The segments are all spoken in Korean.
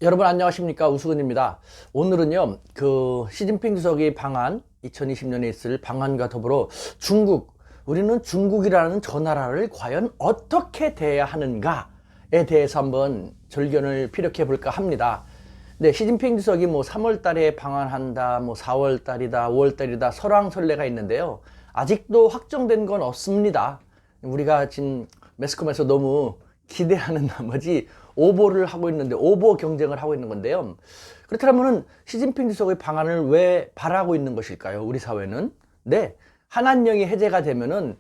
여러분 안녕하십니까, 우수근입니다. 오늘은요 시진핑 주석이 방한 2020년에 있을 방한과 더불어 우리는 중국이라는 저 나라를 과연 어떻게 대해야 하는가에 대해서 한번 절견을 피력해 볼까 합니다. 네, 시진핑 주석이 3월 달에 방한한다, 4월 달이다, 5월 달이다 설왕설래가 있는데요, 아직도 확정된 건 없습니다. 우리가 지금 매스컴에서 너무 기대하는 나머지 오보를 하고 있는데, 오보 경쟁을 하고 있는 건데요. 그렇다면 시진핑 주석의 방안을 왜 바라고 있는 것일까요? 우리 사회는. 네, 한한령이 해제가 되면은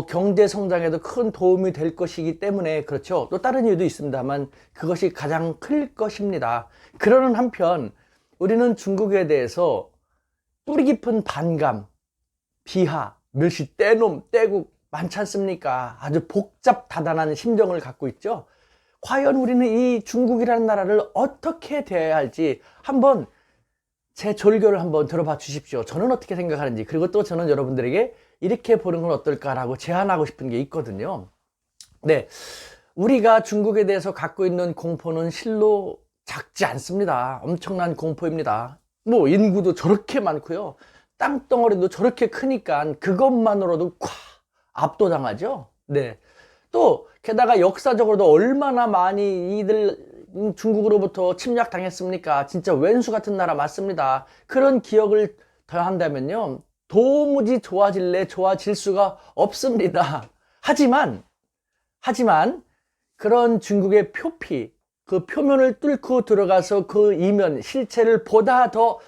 경제 성장에도 큰 도움이 될 것이기 때문에 그렇죠. 또 다른 이유도 있습니다만 그것이 가장 클 것입니다. 그러는 한편 우리는 중국에 대해서 뿌리 깊은 반감, 비하, 멸시, 떼놈, 떼국 많지 않습니까? 아주 복잡다단한 심정을 갖고 있죠. 과연 우리는 이 중국이라는 나라를 어떻게 대해야 할지 한번 제 절교를 한번 들어봐 주십시오. 저는 어떻게 생각하는지, 그리고 또 저는 여러분들에게 이렇게 보는 건 어떨까라고 제안하고 싶은 게 있거든요. 네, 우리가 중국에 대해서 갖고 있는 공포는 실로 작지 않습니다. 엄청난 공포입니다. 인구도 저렇게 많고요, 땅덩어리도 저렇게 크니까 그것만으로도 압도당하죠. 네. 또 게다가 역사적으로도 얼마나 많이 이들 중국으로부터 침략당했습니까? 진짜 왼수 같은 나라 맞습니다. 그런 기억을 더한다면요, 도무지 좋아질 수가 없습니다. 하지만 그런 중국의 표피, 그 표면을 뚫고 들어가서 그 이면 실체를 보다 더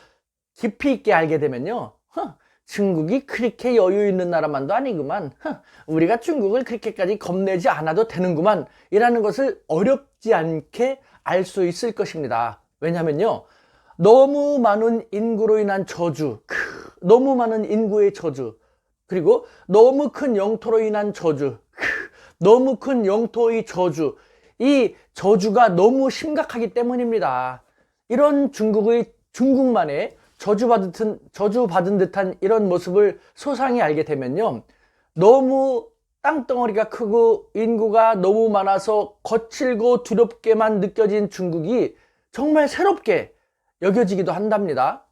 깊이 있게 알게 되면요, 중국이 그렇게 여유 있는 나라만도 아니구만, 우리가 중국을 그렇게까지 겁내지 않아도 되는구만 이라는 것을 어렵지 않게 알 수 있을 것입니다. 왜냐면요, 너무 많은 인구로 인한 저주, 너무 많은 인구의 저주, 그리고 너무 큰 영토로 인한 저주, 너무 큰 영토의 저주, 이 저주가 너무 심각하기 때문입니다. 이런 중국만의 저주받은 듯한 이런 모습을 소상히 알게 되면요, 너무 땅덩어리가 크고 인구가 너무 많아서 거칠고 두렵게만 느껴진 중국이 정말 새롭게 여겨지기도 한답니다.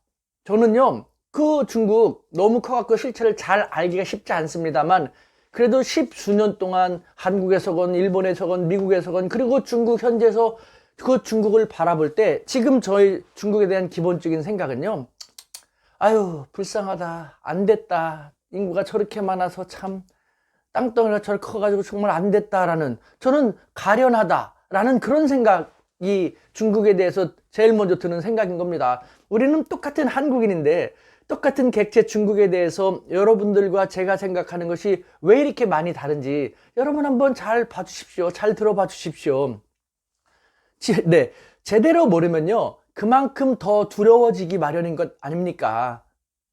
저는요, 그 중국 너무 커갖고 실체를 잘 알기가 쉽지 않습니다만, 그래도 10수년 동안 한국에서건 일본에서건 미국에서건, 그리고 중국 현지에서 그 중국을 바라볼 때 지금 저희 중국에 대한 기본적인 생각은요, 아유 불쌍하다, 안 됐다, 인구가 저렇게 많아서 참 땅덩이가 저렇게 커가지고 정말 안 됐다라는, 저는 가련하다라는 그런 생각이 중국에 대해서 제일 먼저 드는 생각인 겁니다. 우리는 똑같은 한국인인데 똑같은 객체 중국에 대해서 여러분들과 제가 생각하는 것이 왜 이렇게 많이 다른지 여러분 한번 잘 봐주십시오. 잘 들어봐 주십시오. 네, 제대로 모르면요, 그만큼 더 두려워지기 마련인 것 아닙니까?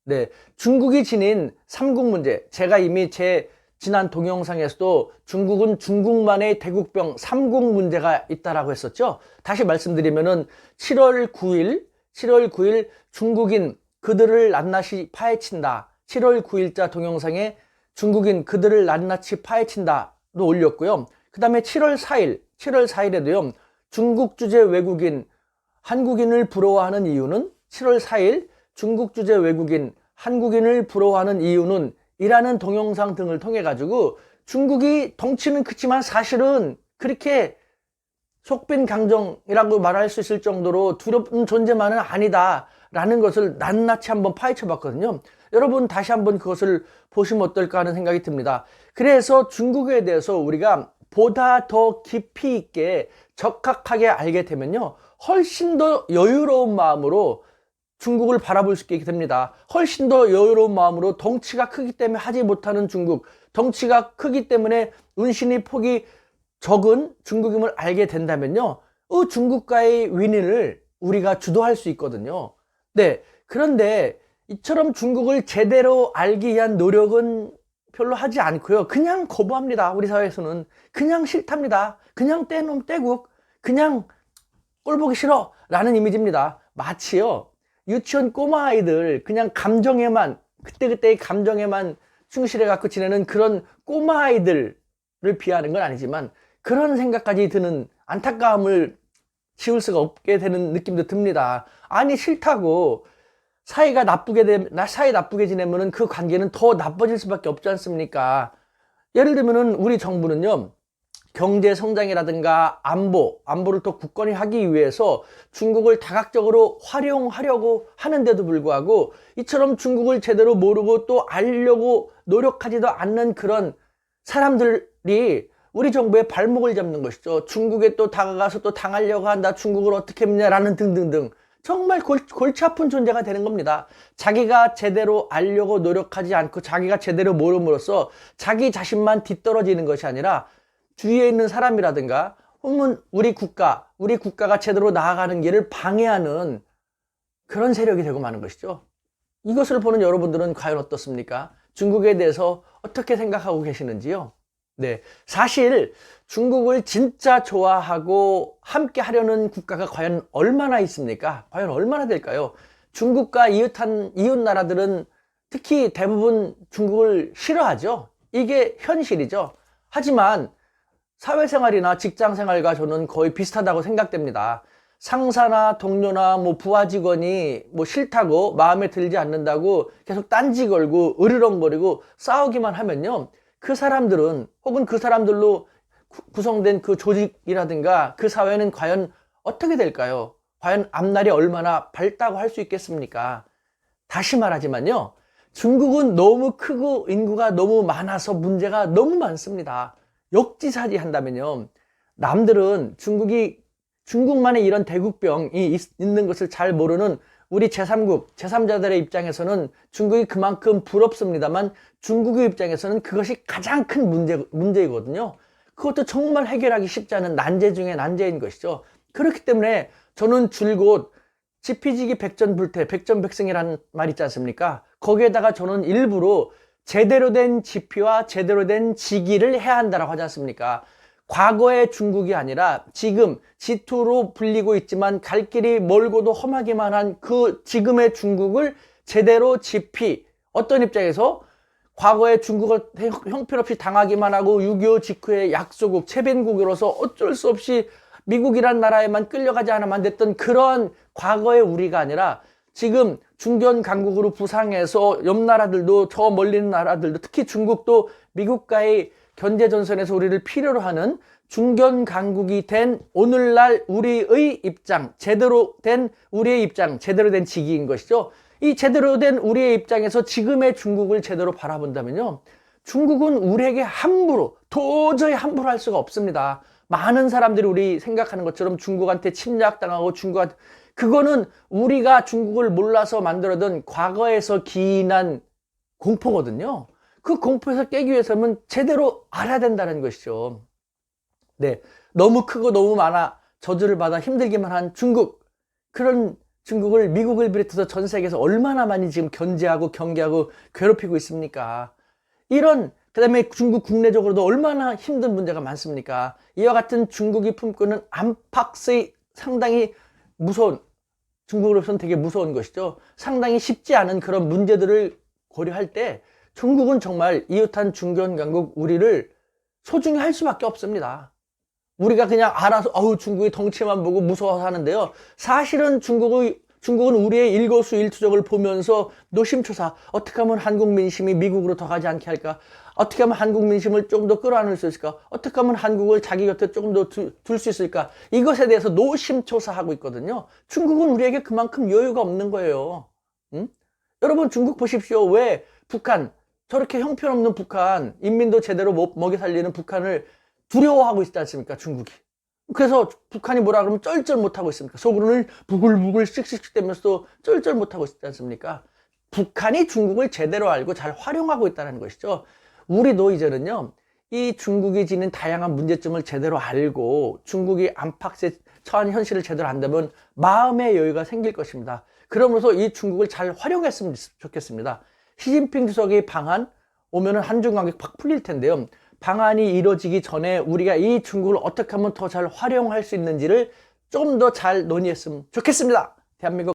네, 중국이 지닌 삼국 문제, 제가 이미 제 지난 동영상에서도 중국은 중국만의 대국병 삼국 문제가 있다라고 했었죠. 다시 말씀드리면은 7월 9일 중국인 그들을 낱낱이 파헤친다, 7월 9일자 동영상에 중국인 그들을 낱낱이 파헤친다로 올렸고요. 그 다음에 7월 4일에도요 중국 주재 외국인 한국인을 부러워하는 이유는, 7월 4일 중국 주재 외국인 한국인을 부러워하는 이유는 이라는 동영상 등을 통해 가지고 중국이 덩치는 크지만 사실은 그렇게 속빈 강정이라고 말할 수 있을 정도로 두렵은 존재만은 아니다 라는 것을 낱낱이 한번 파헤쳐 봤거든요. 여러분 다시 한번 그것을 보시면 어떨까 하는 생각이 듭니다. 그래서 중국에 대해서 우리가 보다 더 깊이 있게 적확하게 알게 되면요, 훨씬 더 여유로운 마음으로 중국을 바라볼 수 있게 됩니다. 훨씬 더 여유로운 마음으로, 덩치가 크기 때문에 하지 못하는 중국, 덩치가 크기 때문에 운신이 폭이 적은 중국임을 알게 된다면요, 중국과의 윈윈을 우리가 주도할 수 있거든요. 네, 그런데 이처럼 중국을 제대로 알기 위한 노력은 별로 하지 않고요, 그냥 거부합니다. 우리 사회에서는 그냥 싫답니다. 그냥 떼놈 떼국, 그냥 꼴보기 싫어 라는 이미지입니다. 마치요, 유치원 꼬마 아이들 그냥 감정에만, 그때그때의 감정에만 충실해 갖고 지내는 그런 꼬마 아이들을 비하하는 건 아니지만 그런 생각까지 드는 안타까움을 지울 수가 없게 되는 느낌도 듭니다. 아니, 싫다고 사이 나쁘게 지내면은 그 관계는 더 나빠질 수밖에 없지 않습니까? 예를 들면은 우리 정부는요, 경제 성장이라든가 안보를 더 굳건히 하기 위해서 중국을 다각적으로 활용하려고 하는데도 불구하고 이처럼 중국을 제대로 모르고 또 알려고 노력하지도 않는 그런 사람들이 우리 정부의 발목을 잡는 것이죠. 중국에 또 다가가서 또 당하려고 한다. 중국을 어떻게 했냐라는 등등등. 정말 골치 아픈 존재가 되는 겁니다. 자기가 제대로 알려고 노력하지 않고 자기가 제대로 모름으로써 자기 자신만 뒤떨어지는 것이 아니라 주위에 있는 사람이라든가 혹은 우리 국가가 제대로 나아가는 길을 방해하는 그런 세력이 되고 마는 것이죠. 이것을 보는 여러분들은 과연 어떻습니까? 중국에 대해서 어떻게 생각하고 계시는지요? 네, 사실 중국을 진짜 좋아하고 함께 하려는 국가가 과연 얼마나 있습니까? 과연 얼마나 될까요? 중국과 이웃 나라들은 특히 대부분 중국을 싫어하죠. 이게 현실이죠. 하지만 사회생활이나 직장생활과 저는 거의 비슷하다고 생각됩니다. 상사나 동료나 부하 직원이 싫다고 마음에 들지 않는다고 계속 딴지 걸고 으르렁거리고 싸우기만 하면요, 그 사람들은 혹은 그 사람들로 구성된 그 조직이라든가 그 사회는 과연 어떻게 될까요? 과연 앞날이 얼마나 밝다고 할 수 있겠습니까? 다시 말하지만요, 중국은 너무 크고 인구가 너무 많아서 문제가 너무 많습니다. 역지사지 한다면요, 남들은 중국만의 이런 대국병이 있는 것을 잘 모르는 우리 제3자들의 입장에서는 중국이 그만큼 부럽습니다만 중국의 입장에서는 그것이 가장 큰 문제이거든요. 그것도 정말 해결하기 쉽지 않은 난제 중에 난제인 것이죠. 그렇기 때문에 저는 줄곧 지피지기 백전불태, 백전백승이라는 말 있지 않습니까? 거기에다가 저는 일부러 제대로 된 지피와 제대로 된 지기를 해야 한다라고 하지 않습니까? 과거의 중국이 아니라 지금 G2로 불리고 있지만 갈 길이 멀고도 험하기만 한 그 지금의 중국을 제대로 지피, 어떤 입장에서 과거의 중국을 형편없이 당하기만 하고 6.25 직후에 약소국, 채빈국으로서 어쩔 수 없이 미국이란 나라에만 끌려가지 않으면 안 됐던 그런 과거의 우리가 아니라 지금 중견 강국으로 부상해서 옆 나라들도 저 멀리 있는 나라들도 특히 중국도 미국과의 견제전선에서 우리를 필요로 하는 중견 강국이 된 오늘날 우리의 입장, 제대로 된 우리의 입장, 제대로 된 직위인 것이죠. 이 제대로 된 우리의 입장에서 지금의 중국을 제대로 바라본다면요, 중국은 우리에게 도저히 함부로 할 수가 없습니다. 많은 사람들이 우리 생각하는 것처럼 중국한테 침략당하고 그거는 우리가 중국을 몰라서 만들어둔 과거에서 기인한 공포거든요. 그 공포에서 깨기 위해서는 제대로 알아야 된다는 것이죠. 네, 너무 크고 너무 많아 저주를 받아 힘들기만 한 중국, 그런 중국을 미국을 비롯해서 전 세계에서 얼마나 많이 지금 견제하고 경계하고 괴롭히고 있습니까? 그다음에 중국 국내적으로도 얼마나 힘든 문제가 많습니까? 이와 같은 중국이 품고는 안팎의 상당히 무서운, 중국으로서는 되게 무서운 것이죠. 상당히 쉽지 않은 그런 문제들을 고려할 때 중국은 정말 이웃한 중견 강국 우리를 소중히 할 수밖에 없습니다. 우리가 그냥 알아서 중국의 덩치만 보고 무서워서 하는데요, 사실은 중국은 우리의 일거수일투족을 보면서 노심초사, 어떻게 하면 한국 민심이 미국으로 더 가지 않게 할까? 어떻게 하면 한국 민심을 조금 더 끌어안을 수 있을까? 어떻게 하면 한국을 자기 곁에 조금 더 둘 수 있을까? 이것에 대해서 노심초사하고 있거든요. 중국은 우리에게 그만큼 여유가 없는 거예요. 여러분, 중국 보십시오. 왜 북한, 저렇게 형편없는 북한, 인민도 제대로 못 먹여 살리는 북한을 두려워하고 있지 않습니까, 중국이? 그래서 북한이 뭐라 그러면 쩔쩔 못하고 있습니까? 속으로는 부글부글 씩씩씩 대면서도 쩔쩔 못하고 있지 않습니까? 북한이 중국을 제대로 알고 잘 활용하고 있다는 것이죠. 우리도 이제는요, 이 중국이 지닌 다양한 문제점을 제대로 알고 중국이 안팎에 처한 현실을 제대로 안다면 마음의 여유가 생길 것입니다. 그러면서 이 중국을 잘 활용했으면 좋겠습니다. 시진핑 주석의 방안 오면은 한중 관계 팍 풀릴 텐데요. 방안이 이루어지기 전에 우리가 이 중국을 어떻게 하면 더 잘 활용할 수 있는지를 좀 더 잘 논의했으면 좋겠습니다. 대한민국